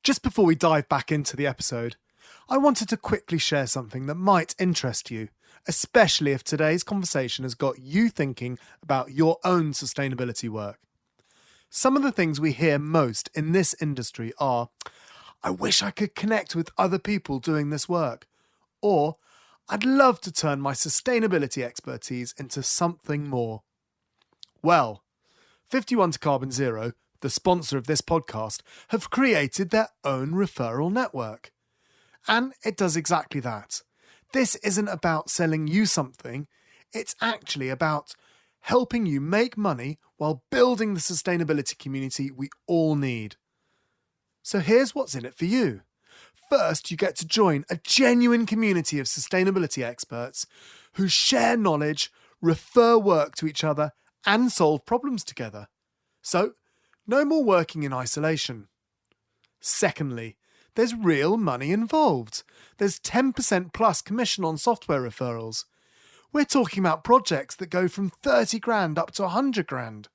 Just before we dive back into the episode, I wanted to quickly share something that might interest you, especially if today's conversation has got you thinking about your own sustainability work. Some of the things we hear most in this industry are, I wish I could connect with other people doing this work, or I'd love to turn my sustainability expertise into something more. Well, 51 to Carbon Zero, the sponsor of this podcast, have created their own referral network. And it does exactly that. This isn't about selling you something, it's actually about helping you make money while building the sustainability community we all need. So here's what's in it for you. First, you get to join a genuine community of sustainability experts who share knowledge, refer work to each other, and solve problems together. So, no more working in isolation. Secondly, there's real money involved. There's 10% plus commission on software referrals. We're talking about projects that go from 30 grand up to 100 grand.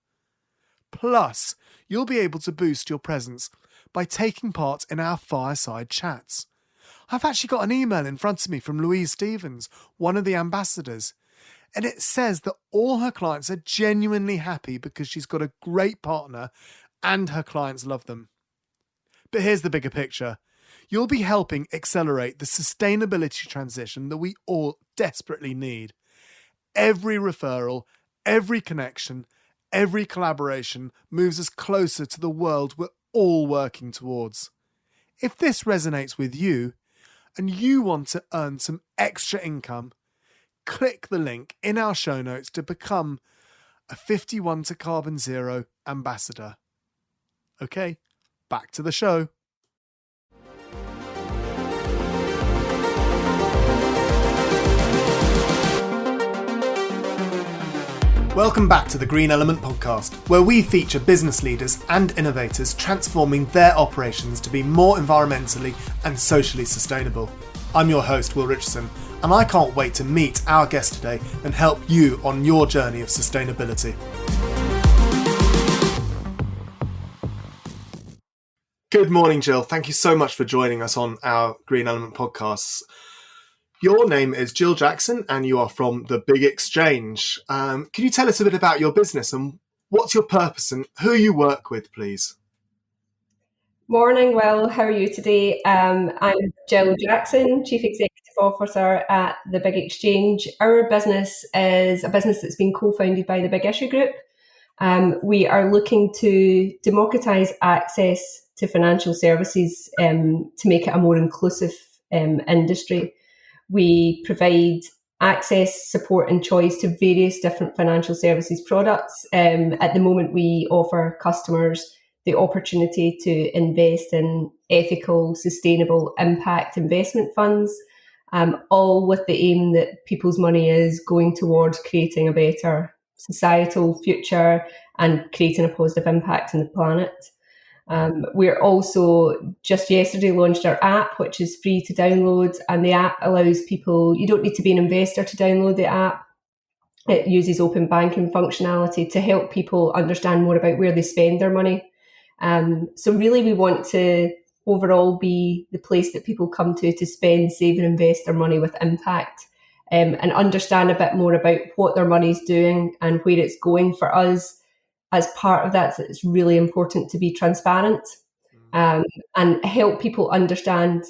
Plus, you'll be able to boost your presence by taking part in our fireside chats. I've actually got an email in front of me from Louise Stevens, one of the ambassadors, and it says that all her clients are genuinely happy because she's got a great partner and her clients love them. But here's the bigger picture. You'll be helping accelerate the sustainability transition that we all desperately need. Every referral, every connection, every collaboration moves us closer to the world we're all working towards. If this resonates with you and you want to earn some extra income, click the link in our show notes to become a 51 to Carbon Zero ambassador. Okay, back to the show. Welcome back to the Green Element podcast, where we feature business leaders and innovators transforming their operations to be more environmentally and socially sustainable. I'm your host, Will Richardson, and I can't wait to meet our guest today and help you on your journey of sustainability. Good morning, Jill. Thank you so much for joining us on our Green Element podcasts. Your name is Jill Jackson and you are from The Big Exchange. Can you tell us a bit about your business and what's your purpose and who you work with, please? Morning, Will. How are you today? I'm Jill Jackson, Chief Executive Officer at The Big Exchange. Our business is a business that's been co-founded by the Big Issue Group. We are looking to democratise access to financial services to make it a more inclusive industry. We provide access, support and choice to various different financial services products. At the moment, we offer customers the opportunity to invest in ethical, sustainable impact investment funds, all with the aim that people's money is going towards creating a better societal future and creating a positive impact on the planet. We're also just yesterday launched our app, which is free to download, and the app allows people, you don't need to be an investor to download the app. It uses open banking functionality to help people understand more about where they spend their money. So really we want to overall be the place that people come to spend, save and invest their money with impact, and understand a bit more about what their money's doing and where it's going. For us, as part of that, it's really important to be transparent and help people understand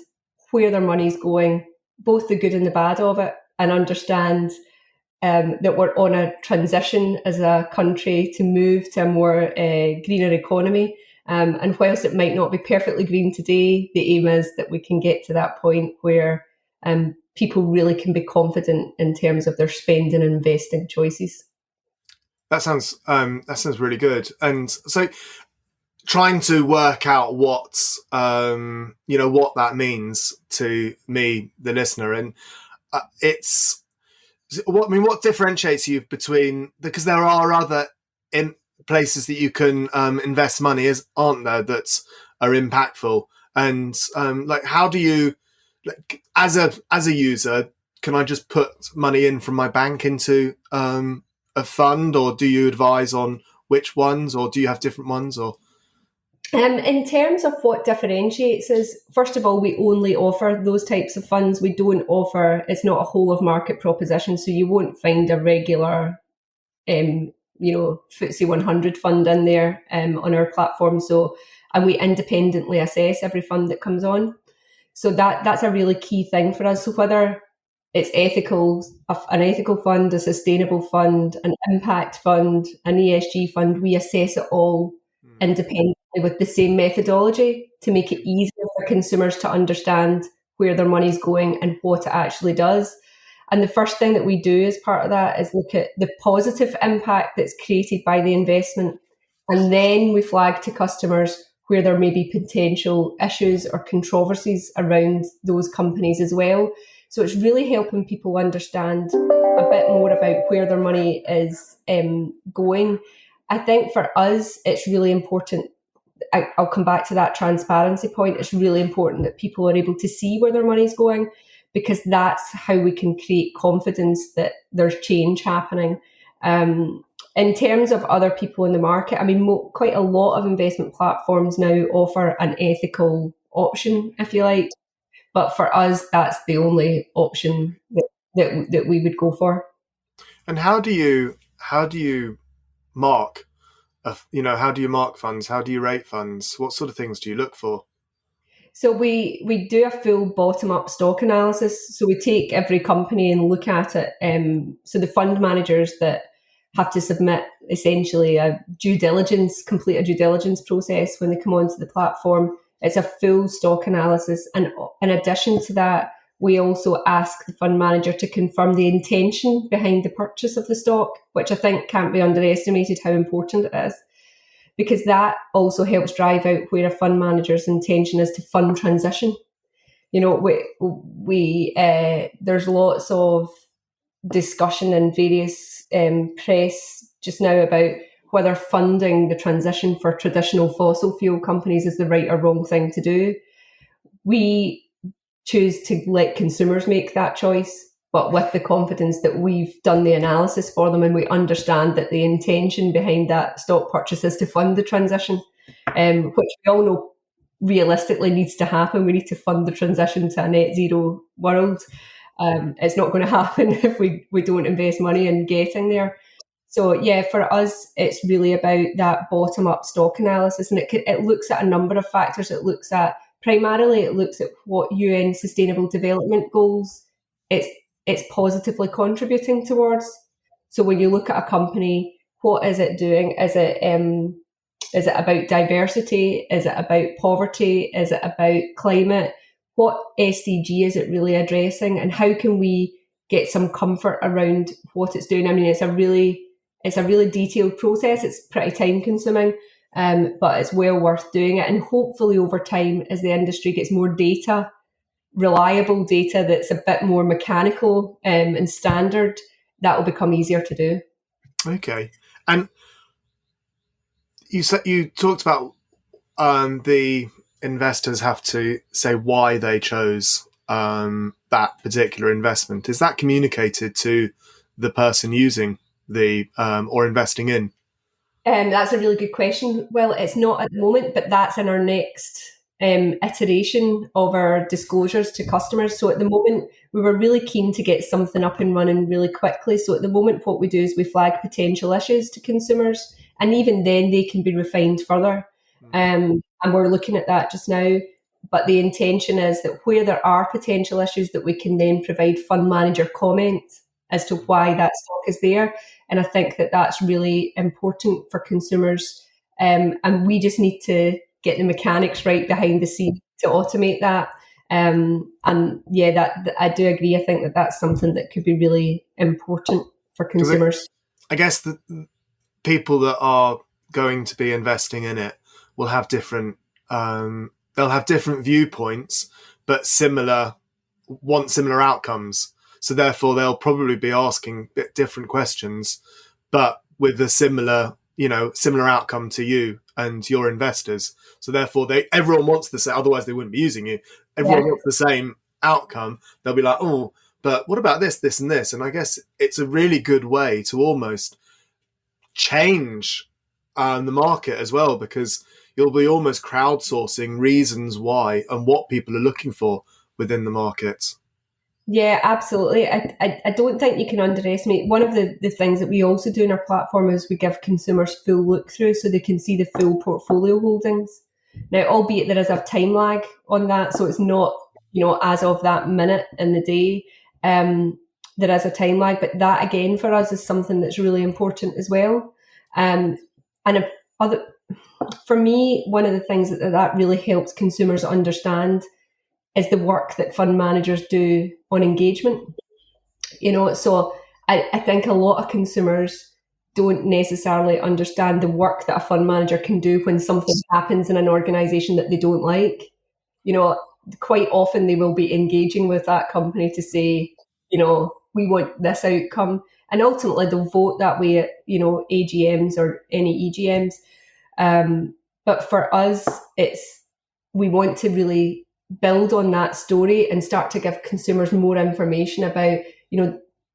where their money's going, both the good and the bad of it, and understand that we're on a transition as a country to move to a more greener economy. And whilst it might not be perfectly green today, the aim is that we can get to that point where people really can be confident in terms of their spending and investing choices. That sounds really good. And so, trying to work out what that means to me, the listener, and what differentiates you between, because there are other places that you can invest money, aren't there, that are impactful, and how do you, as a user, can I just put money in from my bank into a fund, or do you advise on which ones, or do you have different ones? Or In terms of what differentiates us, first of all, we only offer those types of funds. We don't offer, it's not a whole of market proposition, so you won't find a regular, FTSE 100 fund in there on our platform. So, and we independently assess every fund that comes on. So that's a really key thing for us. So whether it's ethical, an ethical fund, a sustainable fund, an impact fund, an ESG fund, we assess it all independently with the same methodology to make it easier for consumers to understand where their money's going and what it actually does. And the first thing that we do as part of that is look at the positive impact that's created by the investment. And then we flag to customers where there may be potential issues or controversies around those companies as well. So it's really helping people understand a bit more about where their money is going. I think for us, it's really important. I'll come back to that transparency point. It's really important that people are able to see where their money's going, because that's how we can create confidence that there's change happening. In terms of other people in the market, I mean, quite a lot of investment platforms now offer an ethical option, if you like. But for us, that's the only option that we would go for. And how do you mark? How do you mark funds? How do you rate funds? What sort of things do you look for? So we do a full bottom-up stock analysis. So we take every company and look at it. So the fund managers that have to submit essentially complete a due diligence process when they come onto the platform. It's a full stock analysis. And in addition to that, we also ask the fund manager to confirm the intention behind the purchase of the stock, which I think can't be underestimated how important it is, because that also helps drive out where a fund manager's intention is to fund transition. There's lots of discussion in various press just now about whether funding the transition for traditional fossil fuel companies is the right or wrong thing to do. We choose to let consumers make that choice, but with the confidence that we've done the analysis for them and we understand that the intention behind that stock purchase is to fund the transition, which we all know realistically needs to happen. We need to fund the transition to a net zero world. It's not going to happen if we don't invest money in getting there. So yeah, for us, it's really about that bottom-up stock analysis, and it looks at a number of factors. It looks at what UN Sustainable Development Goals it's positively contributing towards. So when you look at a company, what is it doing? Is it about diversity? Is it about poverty? Is it about climate? What SDG is it really addressing? And how can we get some comfort around what it's doing? I mean, it's a really detailed process. It's pretty time consuming, but it's well worth doing it. And hopefully over time, as the industry gets more data, reliable data that's a bit more mechanical and standard, that will become easier to do. Okay. And you talked about the investors have to say why they chose that particular investment. Is that communicated to the person using the or investing in? That's a really good question. Well, it's not at the moment, but that's in our next iteration of our disclosures to customers. So at the moment, we were really keen to get something up and running really quickly. So at the moment, what we do is we flag potential issues to consumers, and even then they can be refined further. And we're looking at that just now. But the intention is that where there are potential issues, that we can then provide fund manager comment as to why that stock is there. And I think that that's really important for consumers. And we just need to get the mechanics right behind the scenes to automate that. And yeah, that I do agree. I think that that's something that could be really important for consumers. I guess the people that are going to be investing in it will have different. They'll have different viewpoints, but want similar outcomes. So therefore, they'll probably be asking different questions, but with a similar outcome to you and your investors. So therefore, everyone wants the same. Otherwise, they wouldn't be using you. Everyone wants the same outcome. They'll be like, oh, but what about this, this, and this? And I guess it's a really good way to almost change the market as well, because you'll be almost crowdsourcing reasons why and what people are looking for within the markets. Yeah, absolutely. I don't think you can underestimate. One of the things that we also do in our platform is we give consumers full look through so they can see the full portfolio holdings. Now, albeit there is a time lag on that, so it's not, as of that minute in the day, there is a time lag. But that again for us is something that's really important as well. And for me, one of the things that really helps consumers understand is the work that fund managers do on engagement. So I think a lot of consumers don't necessarily understand the work that a fund manager can do when something happens in an organization that they don't like. Quite often they will be engaging with that company to say, we want this outcome. And ultimately they'll vote that way at, AGMs or any EGMs. But for us, we want to really build on that story and start to give consumers more information about,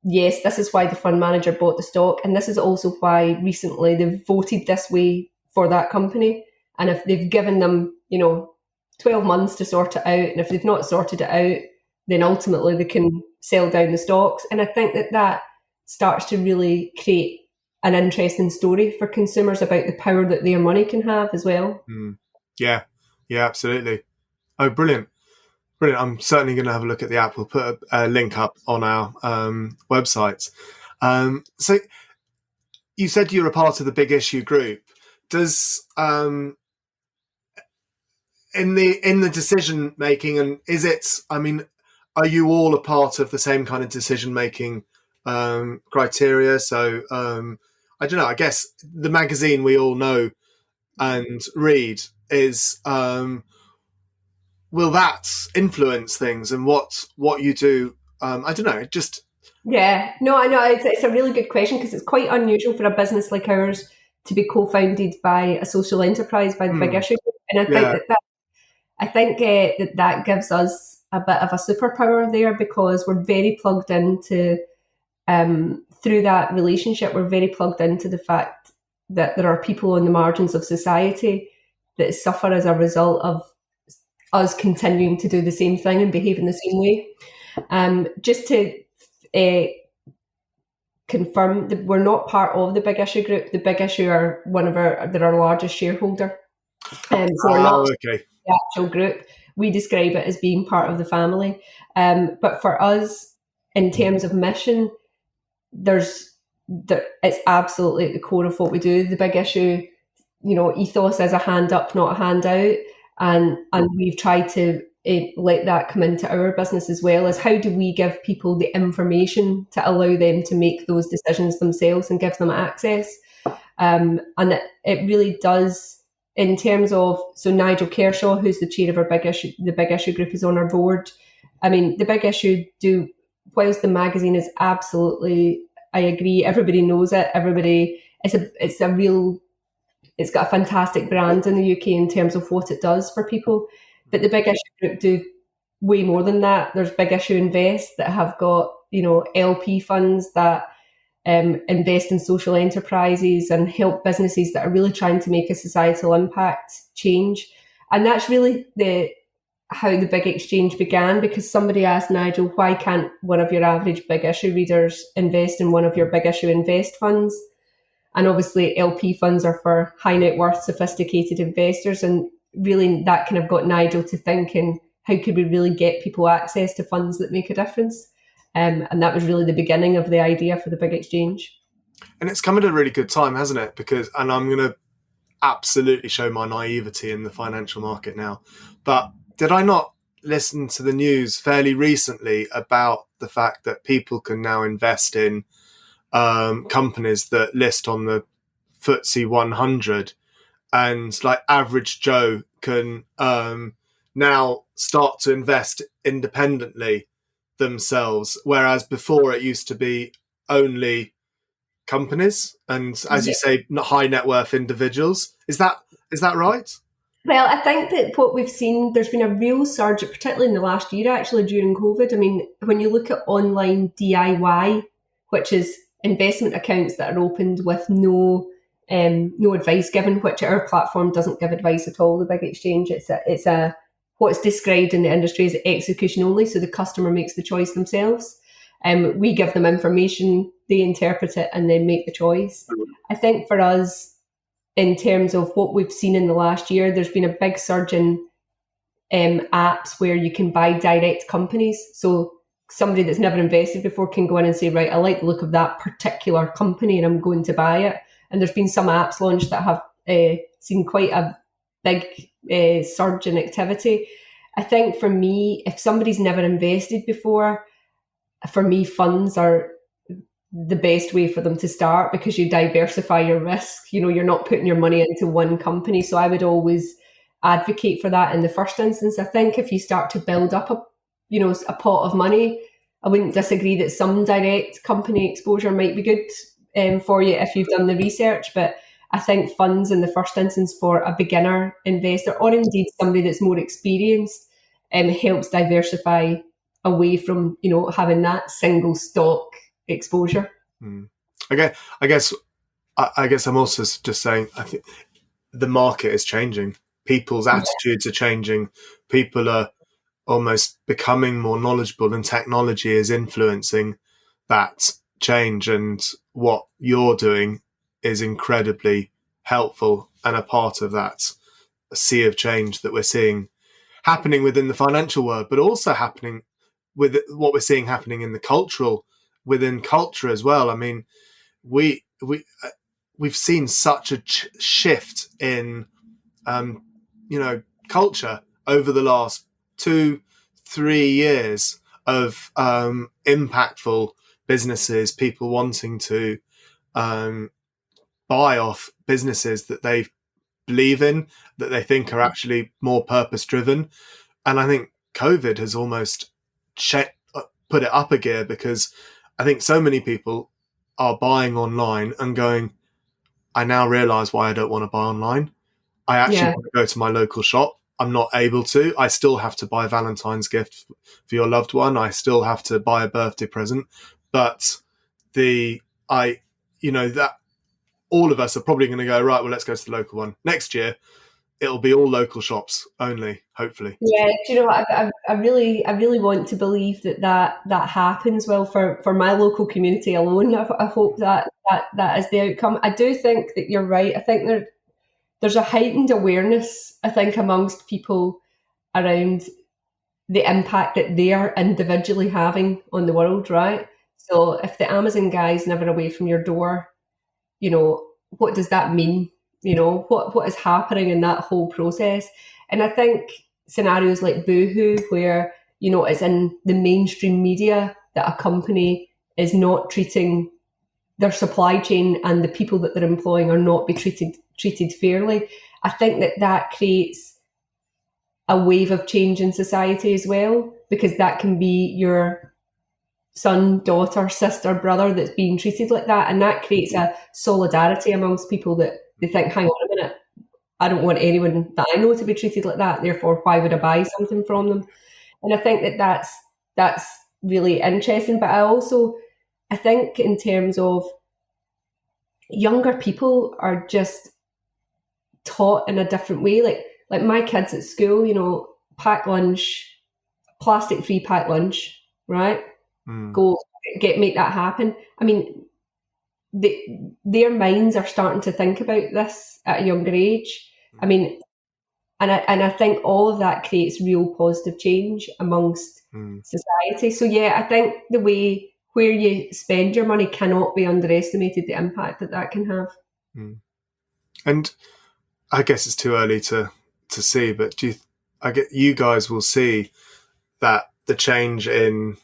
yes, this is why the fund manager bought the stock. And this is also why recently they've voted this way for that company. And if they've given them, 12 months to sort it out, and if they've not sorted it out, then ultimately they can sell down the stocks. And I think that starts to really create an interesting story for consumers about the power that their money can have as well. Yeah, absolutely. Oh, brilliant. I'm certainly going to have a look at the app. We'll put a link up on our website. So you said you're a part of the Big Issue group. Does in the decision making, and is it? I mean, are you all a part of the same kind of decision making criteria? So I don't know. I guess the magazine we all know and read is. Will that influence things and what you do? I don't know. Yeah, no, I know it's a really good question because it's quite unusual for a business like ours to be co-founded by a social enterprise, by the Big Issue Group. And I think that gives us a bit of a superpower there because we're very plugged into through that relationship. We're very plugged into the fact that there are people on the margins of society that suffer as a result of us continuing to do the same thing and behave in the same way. Just to confirm that we're not part of the Big Issue Group. The Big Issue are they're our largest shareholder. So we're not the actual group. We describe it as being part of the family. But for us, in terms of mission, it's absolutely at the core of what we do. The Big Issue, ethos is a hand up, not a hand out. And we've tried to let that come into our business as well, as how do we give people the information to allow them to make those decisions themselves and give them access. And it really does, in terms of, so Nigel Kershaw, who's the chair of our the Big Issue Group, is on our board. I mean, the Big Issue whilst the magazine is absolutely, I agree, everybody knows it, it's got a fantastic brand in the UK in terms of what it does for people. But the Big Issue Group do way more than that. There's Big Issue Invest that have got, LP funds that invest in social enterprises and help businesses that are really trying to make a societal impact change. And that's really how the Big Exchange began, because somebody asked Nigel, why can't one of your average Big Issue readers invest in one of your Big Issue Invest funds? And obviously LP funds are for high net worth, sophisticated investors. And really that kind of got Nigel to thinking, how could we really get people access to funds that make a difference? And that was really the beginning of the idea for the Big Exchange. And it's come at a really good time, hasn't it? And I'm going to absolutely show my naivety in the financial market now. But did I not listen to the news fairly recently about the fact that people can now invest in companies that list on the FTSE 100, and like average Joe can now start to invest independently themselves, whereas before it used to be only companies and, as you say, high net worth individuals. Is that right? Well, I think that what we've seen, there's been a real surge, particularly in the last year, actually, during COVID. I mean, when you look at online DIY, which is investment accounts that are opened with no no advice given, which our platform doesn't give advice at all. The big exchange, it's a what's described in the industry as execution only, so the customer makes the choice themselves. We give them information, they interpret it, and then make the choice. I think for us, in terms of what we've seen in the last year, there's been a big surge in apps where you can buy direct companies. So somebody that's never invested before can go in and say, right, I like the look of that particular company and I'm going to buy it. And there's been some apps launched that have seen quite a big surge in activity. I think for me, if somebody's never invested before, for me, funds are the best way for them to start, because you diversify your risk. You know, you're not putting your money into one company. So I would always advocate for that in the first instance. I think if you start to build up a pot of money, I wouldn't disagree that some direct company exposure might be good for you if you've done the research. But I think funds in the first instance for a beginner investor, or indeed somebody that's more experienced, helps diversify away from, having that single stock exposure. Okay, I guess I'm also just saying, I think the market is changing. People's attitudes are changing. People are almost becoming more knowledgeable, and technology is influencing that change. And what you're doing is incredibly helpful and a part of that sea of change that we're seeing happening within the financial world, but also happening with what we're seeing happening in the within culture as well. I mean, we've seen such a shift in culture over the last 2-3 years of impactful businesses, people wanting to buy off businesses that they believe in, that they think are actually more purpose driven. And I think COVID has almost put it up a gear, because I think so many people are buying online and going, I now realize why I don't want to buy online. I actually want to go to my local shop. I'm not able to. I still have to buy a Valentine's gift for your loved one. I still have to buy a birthday present. But that all of us are probably going to go, right, well, let's go to the local one. Next year, it'll be all local shops only, hopefully. Yeah, do you know what? I really want to believe that happens. Well, for my local community alone, I hope that is the outcome. I do think that you're right. I think there's a heightened awareness, I think, amongst people around the impact that they are individually having on the world, right? So if the Amazon guy's never away from your door, what does that mean? What is happening in that whole process? And I think scenarios like Boohoo, where, it's in the mainstream media that a company is not treating their supply chain and the people that they're employing are not be treated fairly. I think that creates a wave of change in society as well, because that can be your son, daughter, sister, brother that's being treated like that. And that creates a solidarity amongst people that they think, hang on a minute, I don't want anyone that I know to be treated like that. Therefore, why would I buy something from them? And I think that's really interesting. But I think in terms of younger people are just taught in a different way. Like my kids at school, pack lunch, plastic-free pack lunch, right? Go make that happen. I mean, their minds are starting to think about this at a younger age. I mean, and I think all of that creates real positive change amongst society. So yeah, I think the way where you spend your money cannot be underestimated, the impact that can have. And I guess it's too early to see, but you guys will see that the change in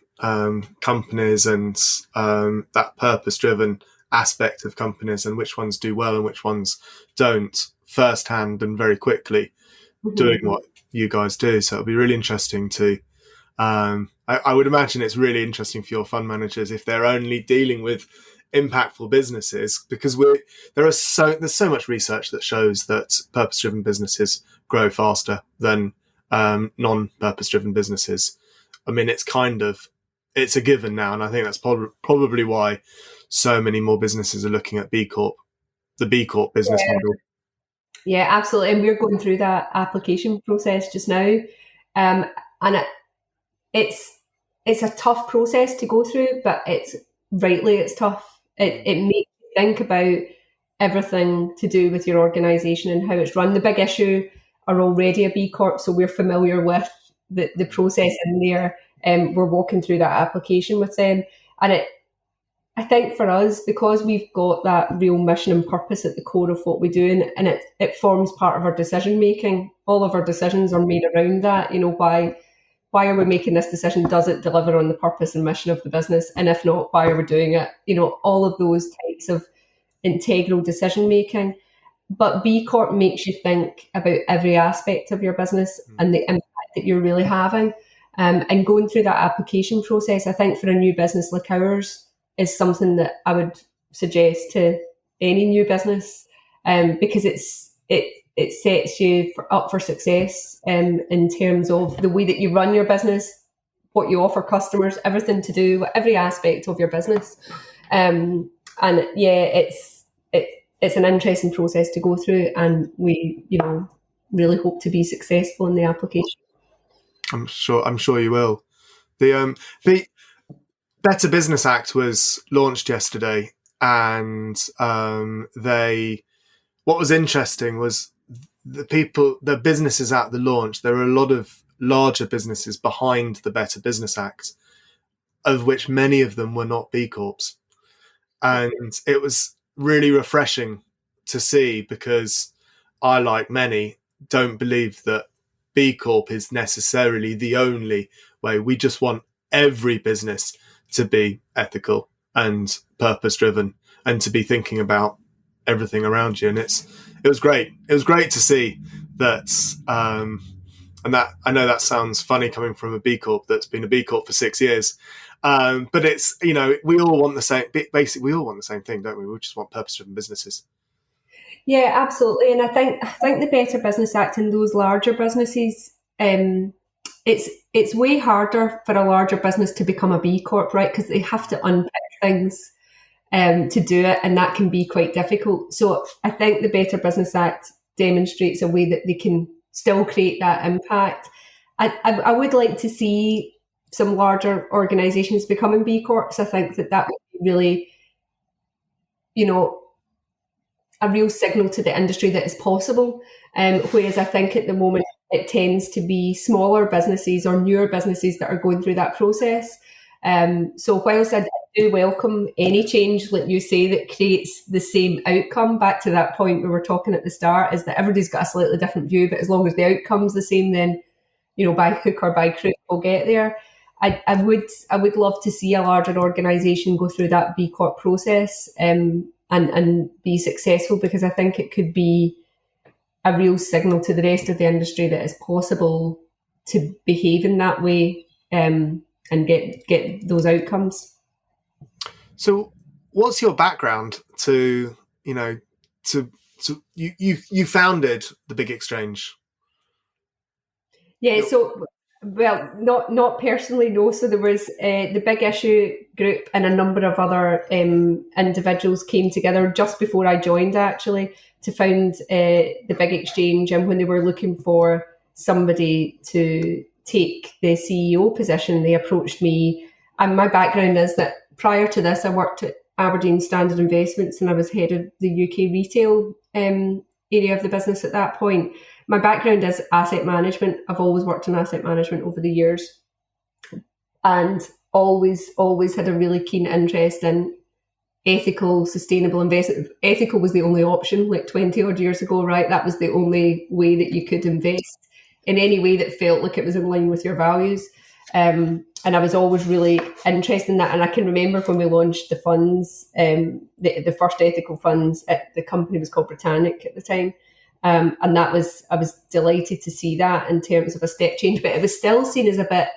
companies and that purpose-driven aspect of companies, and which ones do well and which ones don't, firsthand and very quickly, doing what you guys do. So it'll be really interesting to I would imagine it's really interesting for your fund managers if they're only dealing with impactful businesses, because there's so much research that shows that purpose-driven businesses grow faster than non-purpose-driven businesses. I mean, it's a given now, and I think that's probably why so many more businesses are looking at B Corp the B Corp business model. Yeah, absolutely. And we're going through that application process just now. And it's a tough process to go through, but it's tough. It makes you think about everything to do with your organisation and how it's run. The big issue are already a B Corp, so we're familiar with the process in there. We're walking through that application with them. And I think for us, because we've got that real mission and purpose at the core of what we do, and it forms part of our decision making. All of our decisions are made around that. Why are we making this decision? Does it deliver on the purpose and mission of the business? And if not, why are we doing it? All of those types of integral decision making. But B Corp makes you think about every aspect of your business and the impact that you're really having. And going through that application process, I think for a new business like ours is something that I would suggest to any new business, because it sets you up for success in terms of the way that you run your business, what you offer customers, everything to do with every aspect of your business. And yeah, it's an interesting process to go through, and we really hope to be successful in the application. I'm sure you will. The Better Business Act was launched yesterday, and what was interesting was the businesses at the launch. There were a lot of larger businesses behind the Better Business Act, of which many of them were not B Corps. And it was really refreshing to see, because I, like many, don't believe that B Corp is necessarily the only way. We just want every business to be ethical and purpose driven and to be thinking about everything around you. And it was great. It was great to see that. And that, I know that sounds funny coming from a B Corp that's been a B Corp for 6 years. But it's, we all want the same, basically we all want the same thing, don't we? We just want purpose driven businesses. Yeah, absolutely. And I think the Better Business Act in those larger businesses, it's way harder for a larger business to become a B Corp, right? Because they have to unpick things to do it, and that can be quite difficult. So I think the Better Business Act demonstrates a way that they can still create that impact. I would like to see some larger organisations becoming B Corps. I think that would be really, a real signal to the industry that it's possible. Whereas I think at the moment it tends to be smaller businesses or newer businesses that are going through that process. So whilst I do welcome any change, like you say, that creates the same outcome, back to that point we were talking at the start, is that everybody's got a slightly different view, but as long as the outcome's the same, then, by hook or by crook, we'll get there. I would love to see a larger organisation go through that B Corp process and be successful, because I think it could be a real signal to the rest of the industry that it's possible to behave in that way and get those outcomes. So what's your background to you founded the Big Exchange? Yeah, so, well, not personally, no. So there was the Big Issue group and a number of other individuals came together just before I joined, actually, to found the Big Exchange. And when they were looking for somebody to take the CEO position, they approached me. And my background is that prior to this, I worked at Aberdeen Standard Investments, and I was head of the UK retail area of the business at that point. My background is asset management. I've always worked in asset management over the years, and always had a really keen interest in ethical, sustainable investment. Ethical was the only option, like 20 odd years ago, right? That was the only way that you could invest in any way that felt like it was in line with your values. And I was always really interested in that. And I can remember when we launched the funds, the first ethical funds, the company was called Britannic at the time. And I was delighted to see that in terms of a step change, but it was still seen as a bit,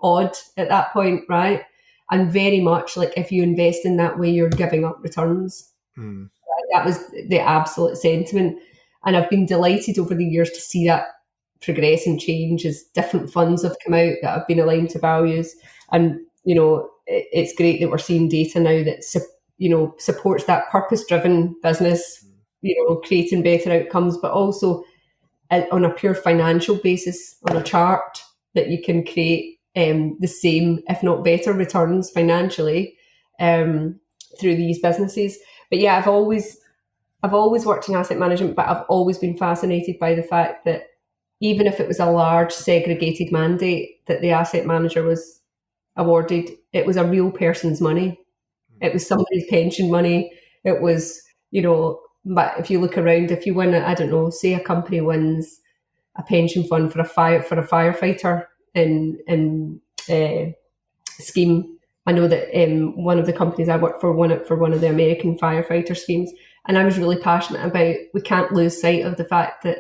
odd at that point, right? And very much like, if you invest in that way, you're giving up returns. Mm. That was the absolute sentiment. And I've been delighted over the years to see that progress and change as different funds have come out that have been aligned to values. And, it's great that we're seeing data now that supports that purpose-driven business, creating better outcomes, but also on a pure financial basis, on a chart that you can create the same, if not better, returns financially through these businesses. But yeah, I've always worked in asset management, but I've always been fascinated by the fact that even if it was a large segregated mandate that the asset manager was awarded, it was a real person's money. It was somebody's pension money. It was, but if you look around, if you win, I don't know, say a company wins a pension fund for a firefighter in scheme. I know that one of the companies I worked for won it for one of the American firefighter schemes, and I was really passionate about, we can't lose sight of the fact that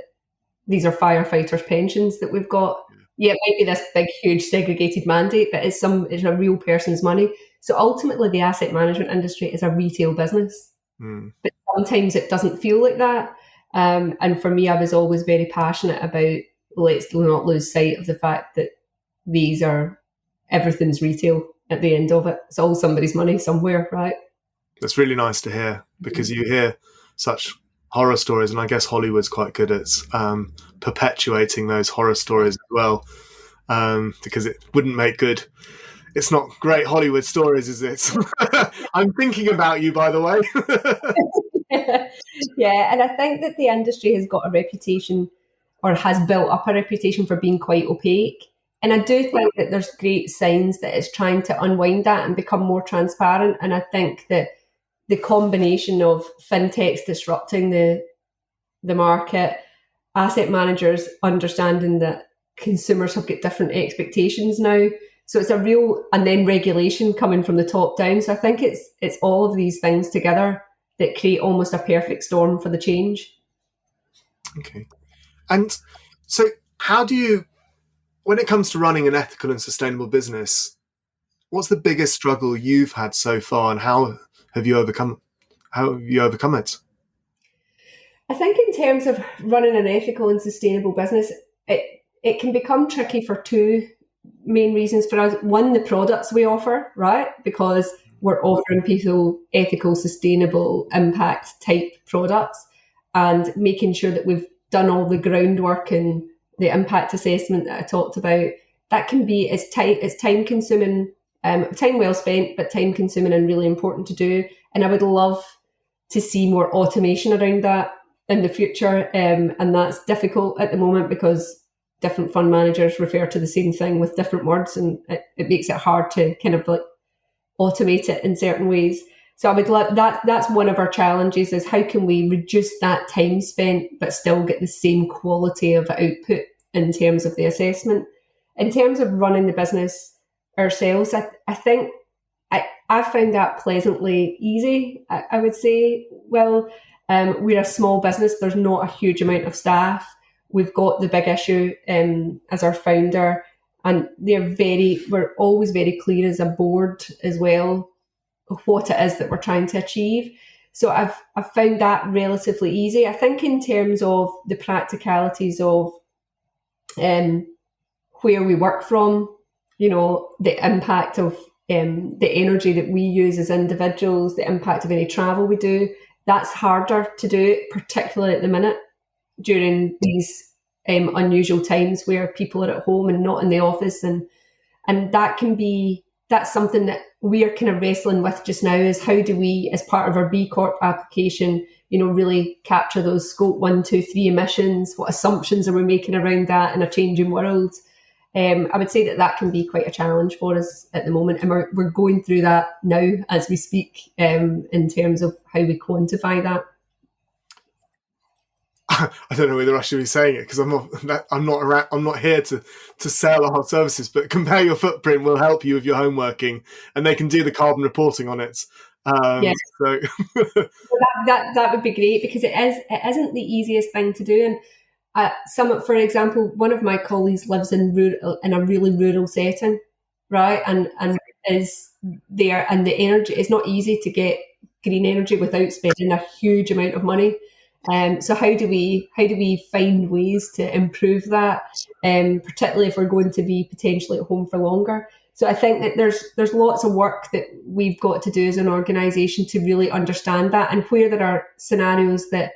these are firefighters' pensions that we've got. Yeah, it might be this big, huge segregated mandate, but it's a real person's money. So ultimately, the asset management industry is a retail business, but sometimes it doesn't feel like that. And for me, I was always very passionate about, let's not lose sight of the fact that everything's retail at the end of it. It's all somebody's money somewhere, right? That's really nice to hear, because you hear such horror stories, and I guess Hollywood's quite good at perpetuating those horror stories as well, because it wouldn't make good. It's not great Hollywood stories, is it? I'm thinking about you, by the way. Yeah, and I think that the industry has got a reputation, or has built up a reputation, for being quite opaque. And I do think that there's great signs that it's trying to unwind that and become more transparent. And I think that the combination of fintechs disrupting the market, asset managers understanding that consumers have got different expectations now. So it's and then regulation coming from the top down. So I think it's all of these things together that create almost a perfect storm for the change. Okay. And so how do you, when it comes to running an ethical and sustainable business, what's the biggest struggle you've had so far, and how have you overcome it? I think in terms of running an ethical and sustainable business, it can become tricky for two main reasons for us. One, the products we offer, right? Because we're offering people ethical, sustainable, impact type products, and making sure that we've done all the groundwork and the impact assessment that I talked about. That can be, it's time consuming, time well spent, but time consuming and really important to do. And I would love to see more automation around that in the future. And that's difficult at the moment because different fund managers refer to the same thing with different words, and it makes it hard to kind of like automate it in certain ways. So I would love that. That's one of our challenges, is how can we reduce that time spent but still get the same quality of output in terms of the assessment. In terms of running the business ourselves, I think I found that pleasantly easy. I would say, well, we're a small business. There's not a huge amount of staff. We've got the big issue as our founder, and we're always very clear as a board as well of what it is that we're trying to achieve. So I've found that relatively easy. I think in terms of the practicalities of where we work from, the impact of the energy that we use as individuals, the impact of any travel we do, that's harder to do, particularly at the minute during these unusual times where people are at home and not in the office, and that's something that we are kind of wrestling with just now, is how do we, as part of our B Corp application, really capture those scope 1, 2, 3 emissions? What assumptions are we making around that in a changing world? I would say that can be quite a challenge for us at the moment, and we're going through that now as we speak, in terms of how we quantify that. I don't know whether I should be saying it because I'm not here to sell our services, but Compare Your Footprint will help you with your homeworking, and they can do the carbon reporting on it. Yes. So that would be great, because it isn't the easiest thing to do. And for example, one of my colleagues lives in a really rural setting, right? And is there, and the energy, it's not easy to get green energy without spending a huge amount of money. So how do we find ways to improve that, particularly if we're going to be potentially at home for longer? So I think that there's lots of work that we've got to do as an organisation to really understand that, and where there are scenarios that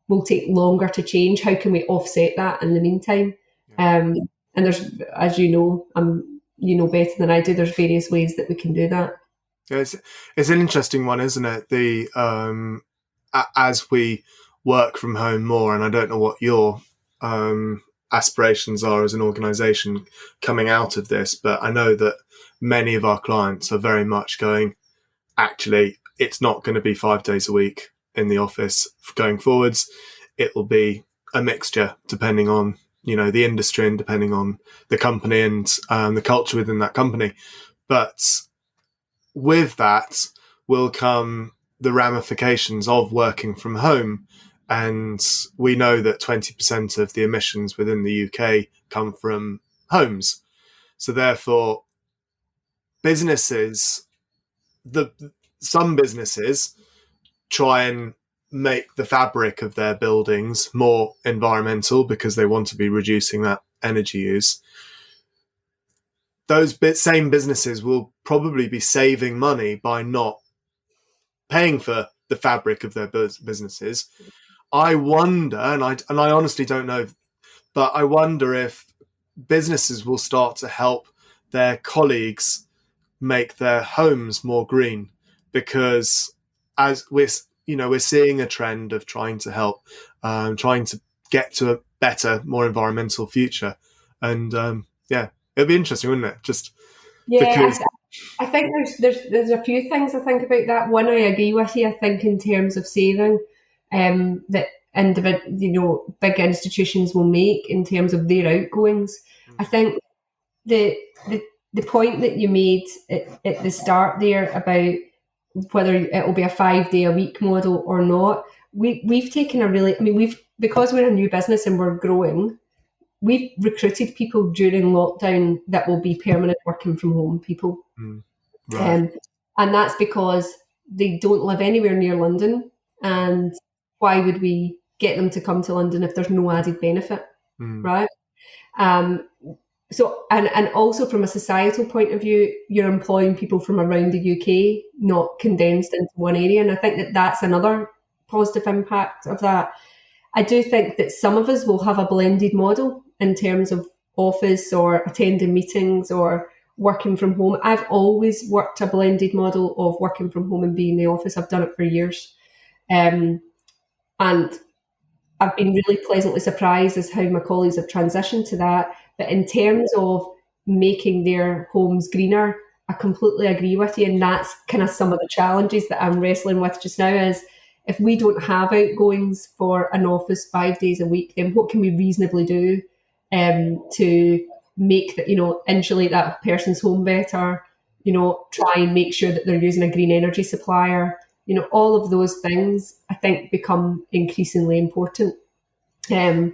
will take longer to change, how can we offset that in the meantime? And there's, as you know, you know better than I do, there's various ways that we can do that. Yeah, it's an interesting one, isn't it? The as we work from home more, and I don't know what your aspirations are as an organisation coming out of this, but I know that many of our clients are very much going, actually, it's not going to be 5 days a week in the office going forwards. It will be a mixture depending on, the industry and depending on the company and the culture within that company. But with that will come the ramifications of working from home. And we know that 20% of the emissions within the UK come from homes. So therefore, some businesses try and make the fabric of their buildings more environmental because they want to be reducing that energy use. Those same businesses will probably be saving money by not paying for the fabric of their businesses. I wonder, and I honestly don't know, but I wonder if businesses will start to help their colleagues make their homes more green, because as we're seeing a trend of trying to help, trying to get to a better, more environmental future, and it'd be interesting, wouldn't it? Just because I think there's a few things I think about that. One, I agree with you. I think in terms of saving, that big institutions will make in terms of their outgoings. I think the point that you made at the start there about whether it will be a 5-day-a-week model or not, we've taken because we're a new business and we're growing, we've recruited people during lockdown that will be permanent working from home people. Right. And that's because they don't live anywhere near London, and why would we get them to come to London if there's no added benefit, right? So, and also from a societal point of view, you're employing people from around the UK, not condensed into one area. And I think that that's another positive impact of that. I do think that some of us will have a blended model in terms of office or attending meetings or working from home. I've always worked a blended model of working from home and being in the office. I've done it for years. And I've been really pleasantly surprised as how my colleagues have transitioned to that. But in terms of making their homes greener, I completely agree with you. And that's kind of some of the challenges that I'm wrestling with just now is, if we don't have outgoings for an office 5 days a week, then what can we reasonably do to make that, insulate that person's home better, try and make sure that they're using a green energy supplier, all of those things I think become increasingly important. And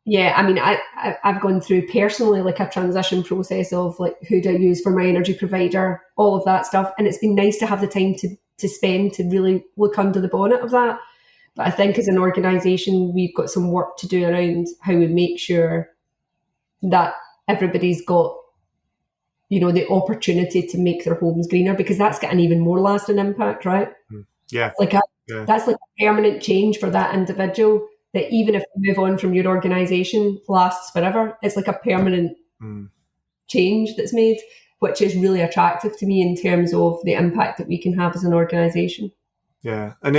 yeah, I mean, I've gone through personally like a transition process of like, who do I use for my energy provider, all of that stuff. And it's been nice to have the time to spend to really look under the bonnet of that. But I think as an organisation, we've got some work to do around how we make sure that everybody's got, the opportunity to make their homes greener, because that's got an even more lasting impact, right? Yeah. That's like a permanent change for that individual, that even if you move on from your organisation, lasts forever. It's like a permanent change that's made, which is really attractive to me in terms of the impact that we can have as an organisation. Yeah, and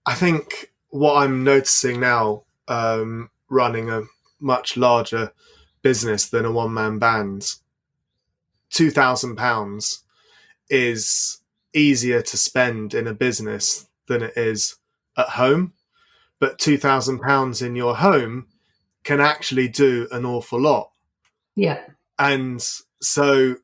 I think what I'm noticing now, running a much larger business than a one-man band, £2,000 is easier to spend in a business than it is at home. But £2,000 in your home can actually do an awful lot. Yeah. And so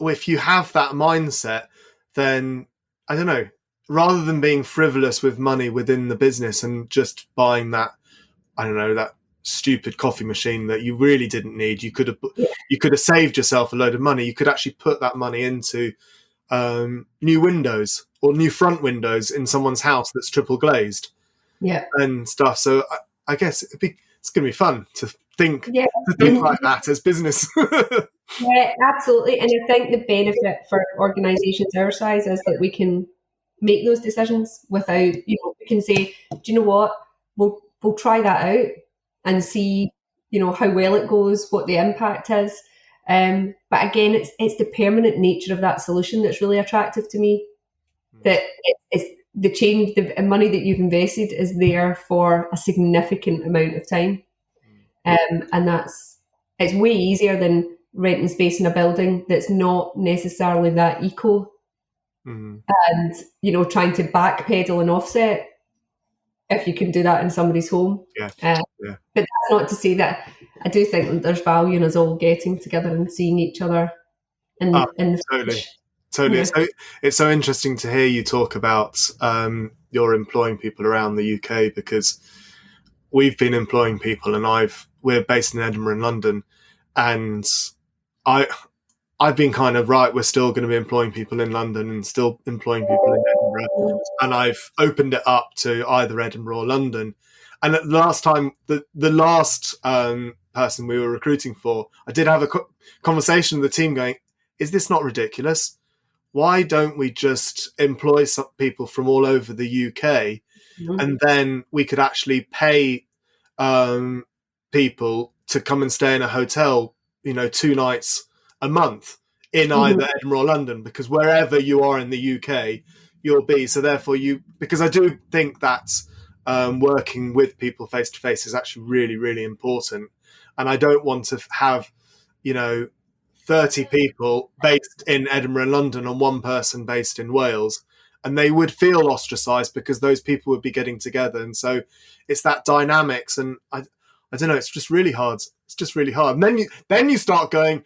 if you have that mindset, then, I don't know, rather than being frivolous with money within the business and just buying that, I don't know, that stupid coffee machine that you really didn't need, you could have saved yourself a load of money. You could actually put that money into new windows or new front windows in someone's house that's triple glazed. Yeah. And stuff. So I guess it's going to be fun to think Yeah. like that as business. Yeah, absolutely. And I think the benefit for organisations our size is that we can make those decisions without, we can say, do you know what, we'll try that out and see, how well it goes, what the impact is. But again, it's the permanent nature of that solution that's really attractive to me. That it's the change, the money that you've invested is there for a significant amount of time, and it's way easier than renting space in a building that's not necessarily that eco, and trying to backpedal and offset if you can do that in somebody's home. Yeah. But that's not to say that I do think that there's value in us all getting together and seeing each other in the Totally. Yeah. It's so interesting to hear you talk about you're employing people around the UK, because we've been employing people, and we're based in Edinburgh and London, and I've been kind of, right, we're still going to be employing people in London and still employing people in Edinburgh, and I've opened it up to either Edinburgh or London. And at the last time, the last person we were recruiting for, I did have a conversation with the team going, is this not ridiculous? Why don't we just employ some people from all over the UK, and then we could actually pay people to come and stay in a hotel, 2 nights a month in either Edinburgh or London, because wherever you are in the UK, you'll be. So therefore because I do think that working with people face to face is actually really, really important. And I don't want to have, 30 people based in Edinburgh and London and one person based in Wales, and they would feel ostracized because those people would be getting together. And so it's that dynamics, and I don't know, it's just really hard. It's just really hard. And then you start going,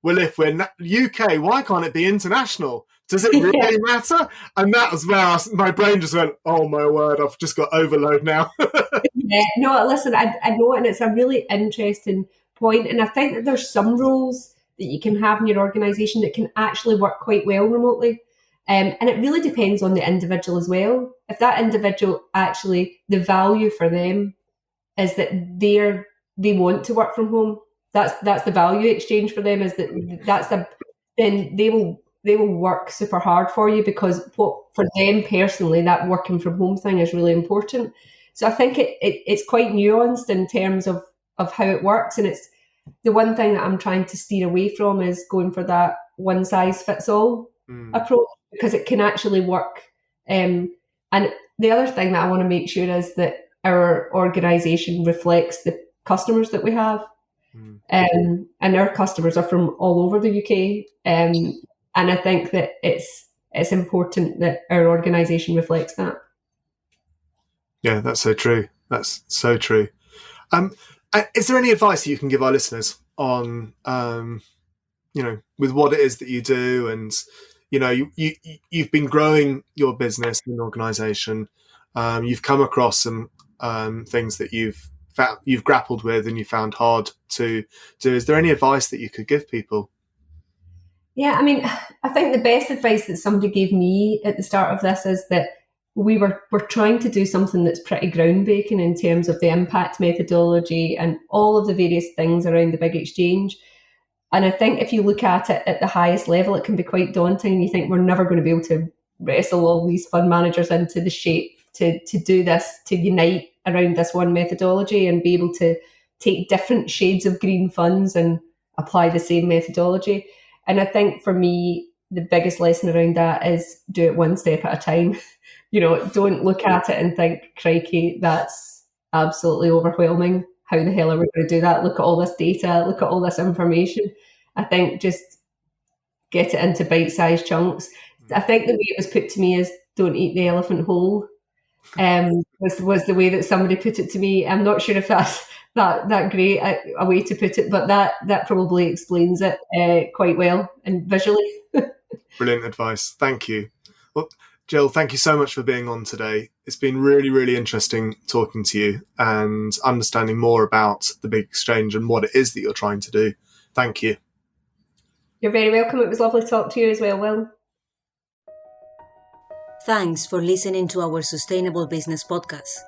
well, if we're UK, why can't it be international? Does it really matter? And that was where my brain just went, oh my word, I've just got overload now. No, listen, I know, and it's a really interesting point. And I think that there's some roles that you can have in your organisation that can actually work quite well remotely. And it really depends on the individual as well. If that individual actually, the value for them is that they want to work from home. That's the value exchange for them, is that then they will work super hard for you, because for them personally, that working from home thing is really important. So I think it's quite nuanced in terms of how it works. And it's the one thing that I'm trying to steer away from is going for that one size fits all approach, because it can actually work. And the other thing that I want to make sure is that our organisation reflects the customers that we have. And our customers are from all over the UK. And I think that it's important that our organisation reflects that. Yeah, that's so true. That's so true. Is there any advice that you can give our listeners on, with what it is that you do, and you've been growing your business and organisation. You've come across some things that you've grappled with and you found hard to do. Is there any advice that you could give people? Yeah, I mean, I think the best advice that somebody gave me at the start of this is that we're trying to do something that's pretty groundbreaking in terms of the impact methodology and all of the various things around the big exchange. And I think if you look at it at the highest level, it can be quite daunting. You think we're never going to be able to wrestle all these fund managers into the shape to do this, to unite around this one methodology and be able to take different shades of green funds and apply the same methodology. And I think for me, the biggest lesson around that is do it one step at a time. Don't look at it and think, crikey, that's absolutely overwhelming. How the hell are we going to do that? Look at all this data, look at all this information. I think just get it into bite-sized chunks. I think the way it was put to me is don't eat the elephant whole. Was the way that somebody put it to me. I'm not sure if that's that great a way to put it, but that probably explains it quite well and visually. Brilliant advice. Thank you. Well, Jill, thank you so much for being on today. It's been really, really interesting talking to you and understanding more about the big exchange and what it is that you're trying to do. Thank you. You're very welcome. It was lovely to talk to you as well, Will. Thanks for listening to our Sustainable Business Podcast.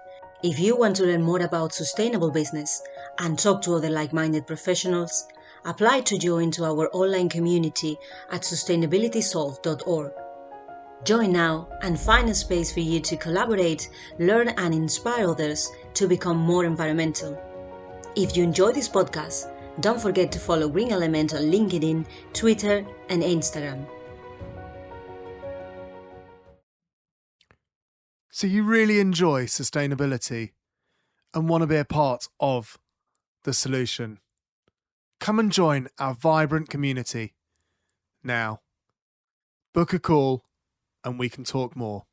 If you want to learn more about sustainable business and talk to other like-minded professionals, apply to join to our online community at sustainabilitysolve.org. Join now and find a space for you to collaborate, learn and inspire others to become more environmental. If you enjoy this podcast, don't forget to follow Green Element on LinkedIn, Twitter and Instagram. So you really enjoy sustainability and want to be a part of the solution? Come and join our vibrant community now. Book a call and we can talk more.